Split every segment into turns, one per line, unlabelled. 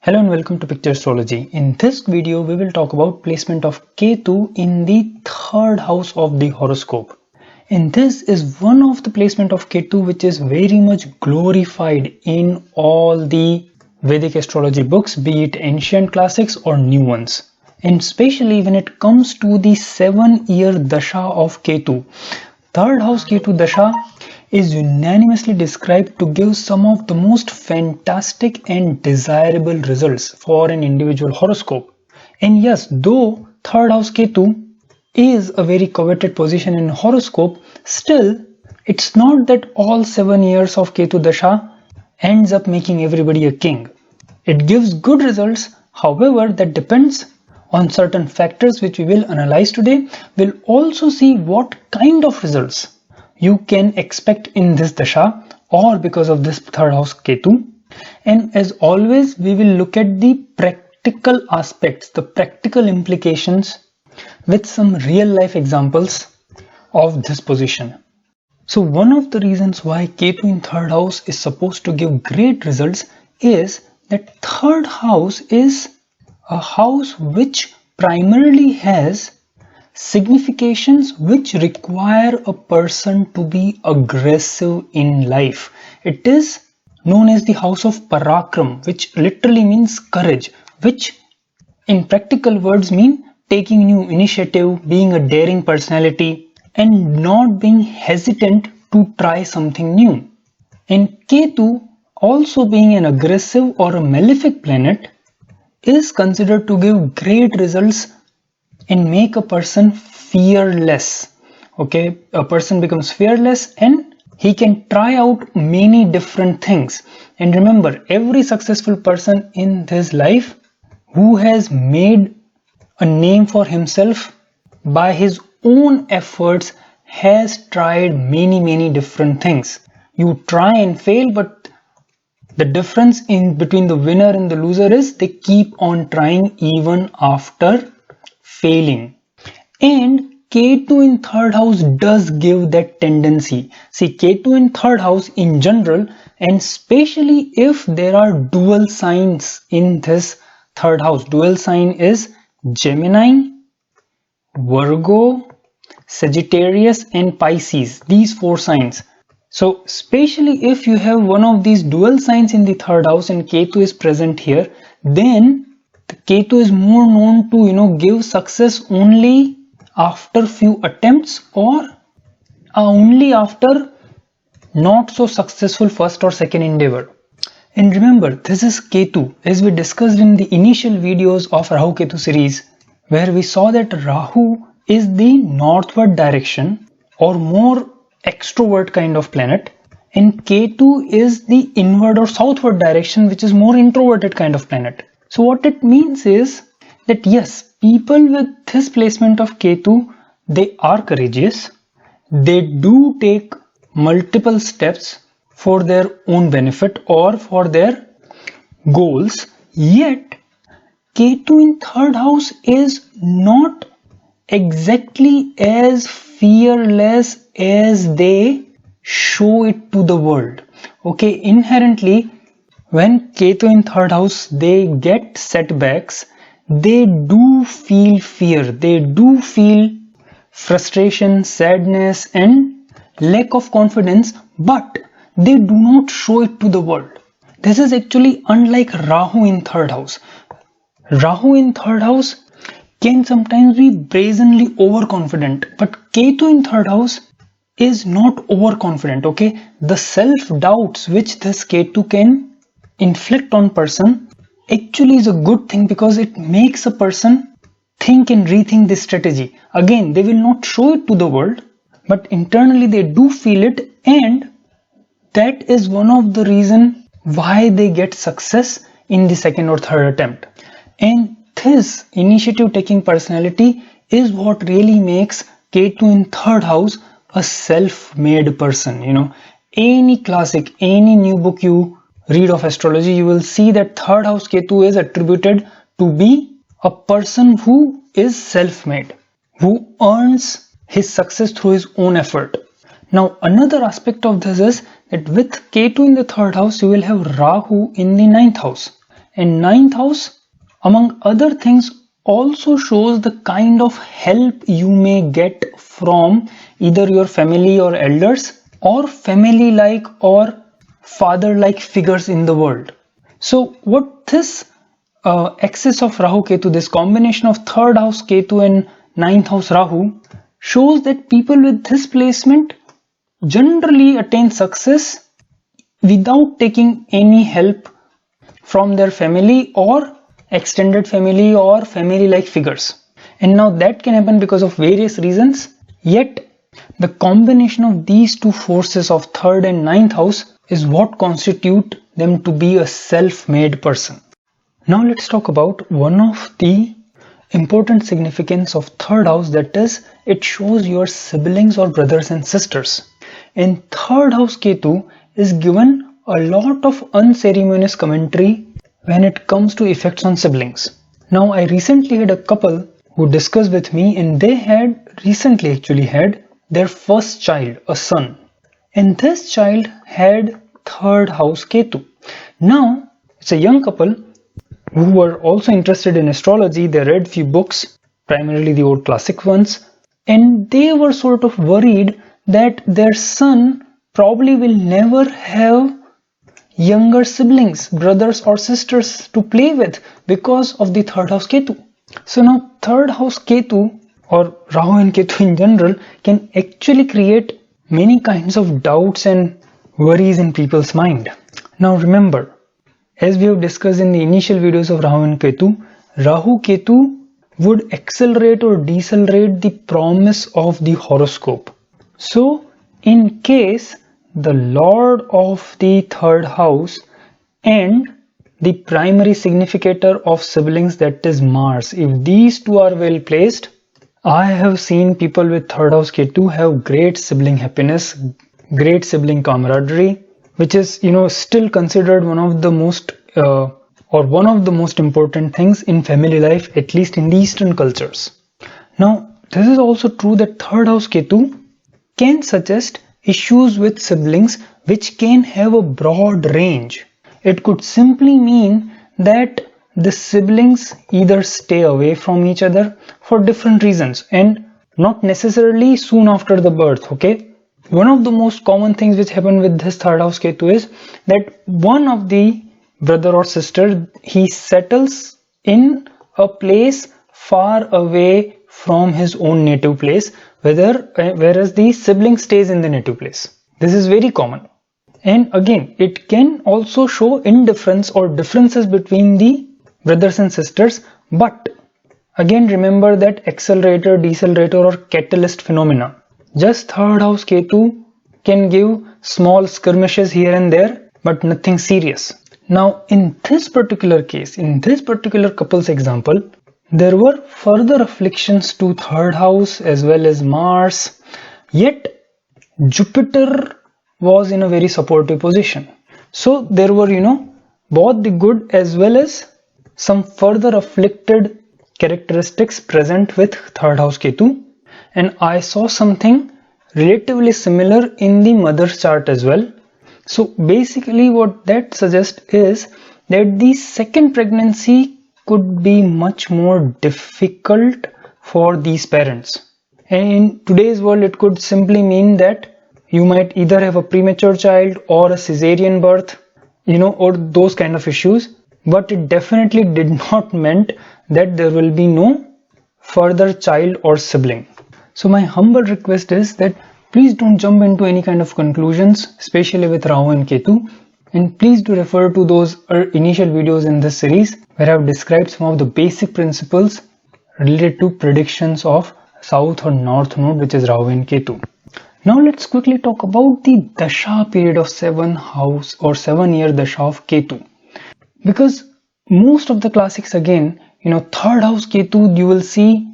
Hello and welcome to Picture Astrology. In this video, we will talk about placement of Ketu in the third house of the horoscope. And this is one of the placement of Ketu which is very much glorified in all the Vedic astrology books, be it ancient classics or new ones. And especially when it comes to the 7-year Dasha of Ketu. Third house Ketu Dasha is unanimously described to give some of the most fantastic and desirable results for an individual horoscope. And yes, though third house Ketu is a very coveted position in horoscope, still it's not that all 7 years of Ketu Dasha ends up making everybody a king. It gives good results, however that depends on certain factors which we will analyze today. We'll also see what kind of results you can expect in this Dasha or because of this third house Ketu. And as always, we will look at the practical aspects, the practical implications with some real life examples of this position. So one of the reasons why Ketu in third house is supposed to give great results is that third house is a house which primarily has significations which require a person to be aggressive in life. It is known as the house of Parakram, which literally means courage, which in practical words mean taking new initiative, being a daring personality, and not being hesitant to try something new. And Ketu, also being an aggressive or a malefic planet, is considered to give great results and make a person fearless. Okay, a person becomes fearless and he can try out many different things. And remember, every successful person in this life who has made a name for himself by his own efforts has tried many different things. You try and fail, but the difference in between the winner and the loser is they keep on trying even after failing. And Ketu in third house does give that tendency. See, Ketu in third house in general, and especially if there are dual signs in this third house. Dual sign is Gemini, Virgo, Sagittarius and Pisces. These 4 signs. So especially if you have one of these dual signs in the third house and Ketu is present here, then the Ketu is more known to give success only after few attempts or only after not so successful first or second endeavor. And remember, this is Ketu, as we discussed in the initial videos of Rahu Ketu series, where we saw that Rahu is the northward direction or more extrovert kind of planet, and Ketu is the inward or southward direction, which is more introverted kind of planet. So what it means is that yes, people with this placement of Ketu, they are courageous, they do take multiple steps for their own benefit or for their goals, yet Ketu in third house is not exactly as fearless as they show it to the world. Okay, inherently when Ketu in third house they get setbacks, they do feel fear, they do feel frustration, sadness and lack of confidence, but they do not show it to the world. This is actually unlike Rahu in third house. Rahu in third house can sometimes be brazenly overconfident, but Ketu in third house is not overconfident. Okay, the self-doubts which this Ketu can inflict on person actually is a good thing because it makes a person think and rethink this strategy. Again, they will not show it to the world, but internally they do feel it, and that is one of the reasons why they get success in the second or third attempt. And this initiative taking personality is what really makes Ketu in third house a self-made person. Any classic, any new book you read of astrology, you will see that third house Ketu is attributed to be a person who is self-made, who earns his success through his own effort. Now another aspect of this is that with Ketu in the third house, you will have Rahu in the 9th house. and ninth house, among other things, also shows the kind of help you may get from either your family or elders or family-like or father-like figures in the world. So what this axis of Rahu Ketu, this combination of third house Ketu and ninth house Rahu, shows that people with this placement generally attain success without taking any help from their family or extended family or family-like figures. And now that can happen because of various reasons, yet the combination of these two forces of third and ninth house is what constitute them to be a self-made person. Now let's talk about one of the important significance of third house, that is, it shows your siblings or brothers and sisters. In third house Ketu is given a lot of unceremonious commentary when it comes to effects on siblings. Now I recently had a couple who discussed with me, and they had recently actually had their first child, a son, and this child had third house Ketu. Now it's a young couple who were also interested in astrology. They read few books, primarily the old classic ones, and they were sort of worried that their son probably will never have younger siblings, brothers or sisters to play with because of the third house Ketu. So now third house Ketu or Rahu and Ketu in general can actually create many kinds of doubts and worries in people's mind. Now remember, as we have discussed in the initial videos of Rahu and Ketu, Rahu Ketu would accelerate or decelerate the promise of the horoscope. So in case the Lord of the third house and the primary significator of siblings, that is Mars, if these two are well placed, I have seen people with third house Ketu have great sibling happiness, great sibling camaraderie, which is, still considered one of the most important things in family life, at least in the Eastern cultures. Now, this is also true that third house Ketu can suggest issues with siblings which can have a broad range. It could simply mean that the siblings either stay away from each other for different reasons and not necessarily soon after the birth, okay? One of the most common things which happen with this third house Ketu is that one of the brother or sister, he settles in a place far away from his own native place, whereas the sibling stays in the native place. This is very common. And again, it can also show indifference or differences between the brothers and sisters, but again remember that accelerator, decelerator or catalyst phenomena. Just third house Ketu can give small skirmishes here and there, but nothing serious. Now in this particular case, in this particular couple's example, there were further afflictions to third house as well as Mars, yet Jupiter was in a very supportive position. So there were, both the good as well as some further afflicted characteristics present with third house Ketu. And I saw something relatively similar in the mother's chart as well. So basically what that suggests is that the second pregnancy could be much more difficult for these parents. And in today's world, it could simply mean that you might either have a premature child or a cesarean birth, or those kind of issues. But it definitely did not meant that there will be no further child or sibling. So my humble request is that please don't jump into any kind of conclusions, especially with Rahu and Ketu. And please do refer to those initial videos in this series where I have described some of the basic principles related to predictions of South or North Node, which is Rahu and Ketu. Now let's quickly talk about the Dasha period of 7-year Dasha of Ketu. Because most of the classics, again, third house Ketu, you will see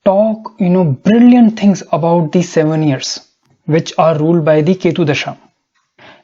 talk, brilliant things about the 7 years which are ruled by the Ketu Dasha.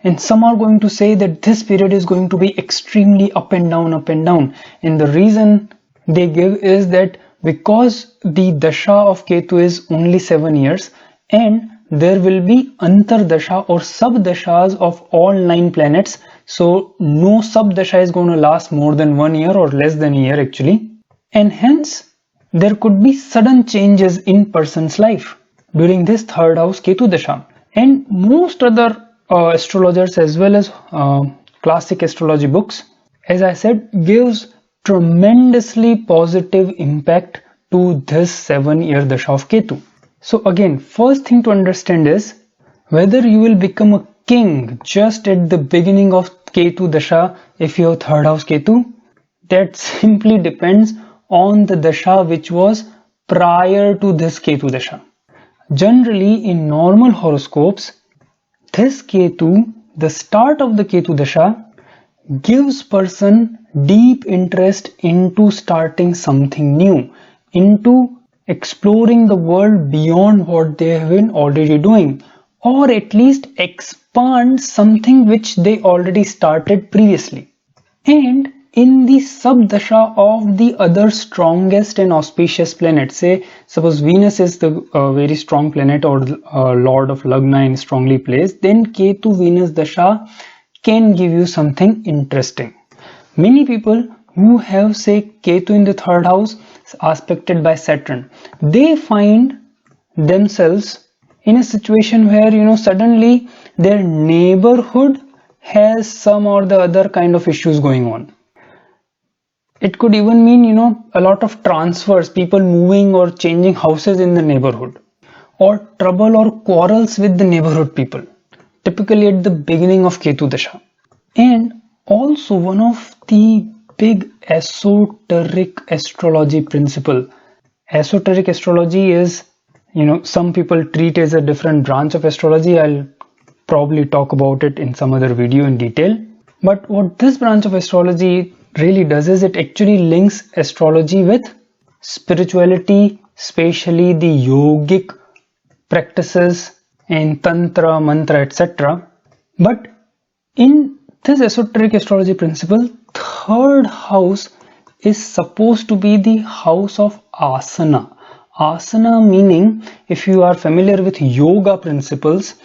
And some are going to say that this period is going to be extremely up and down. And the reason they give is that because the Dasha of Ketu is only 7 years and there will be Antar Dasha or Sub Dashas of all 9 planets So no sub-dasha is going to last more than 1 year or less than a year actually. And hence there could be sudden changes in person's life during this third house Ketu Dasha. And most other astrologers as well as classic astrology books, as I said, gives tremendously positive impact to this 7-year Dasha of Ketu. So again, first thing to understand is whether you will become a king just at the beginning of Ketu Dasha if you have third house Ketu. That simply depends on the Dasha which was prior to this Ketu Dasha. Generally in normal horoscopes, this Ketu, the start of the Ketu Dasha, gives person deep interest into starting something new, into exploring the world beyond what they have been already doing, or at least expand something which they already started previously. And in the sub-dasha of the other strongest and auspicious planet, say suppose Venus is the very strong planet or lord of Lagna and strongly placed, then Ketu Venus Dasha can give you something interesting. Many people who have say Ketu in the third house aspected by Saturn, they find themselves in a situation where suddenly their neighborhood has some or the other kind of issues going on. It could even mean a lot of transfers, people moving or changing houses in the neighborhood, or trouble or quarrels with the neighborhood people, typically at the beginning of Ketu Dasha. And also one of the big esoteric astrology principle. Esoteric astrology is, some people treat as a different branch of astrology. I'll probably talk about it in some other video in detail. But what this branch of astrology really does is it actually links astrology with spirituality, especially the yogic practices and tantra, mantra, etc. But in this esoteric astrology principle, third house is supposed to be the house of asana. Asana meaning, if you are familiar with yoga principles,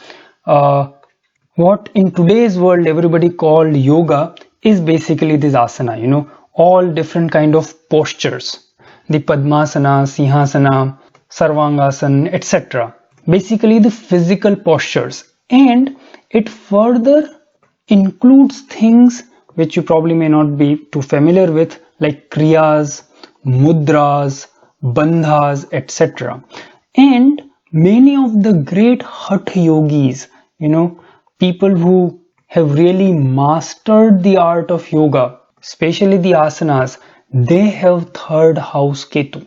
what in today's world everybody called yoga is basically this asana, all different kind of postures, the Padmasana, Sinhasana, Sarvangasana, etc. Basically the physical postures, and it further includes things which you probably may not be too familiar with, like kriyas, mudras, bandhas, etc. And many of the great hatha yogis, people who have really mastered the art of yoga, especially the asanas, they have third house Ketu.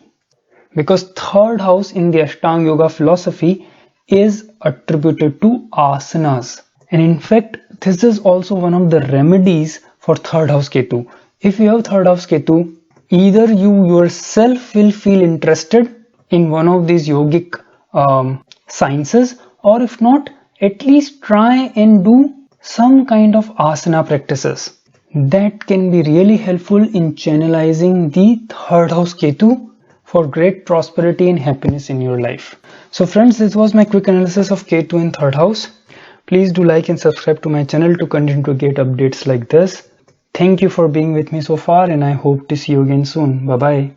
Because third house in the Ashtanga Yoga philosophy is attributed to asanas. And in fact, this is also one of the remedies for third house Ketu. If you have third house Ketu, either you yourself will feel interested in one of these yogic sciences, or if not, at least try and do some kind of asana practices. That can be really helpful in channelizing the third house Ketu for great prosperity and happiness in your life. So friends, this was my quick analysis of Ketu in third house. Please do like and subscribe to my channel to continue to get updates like this. Thank you for being with me so far, and I hope to see you again soon. Bye bye.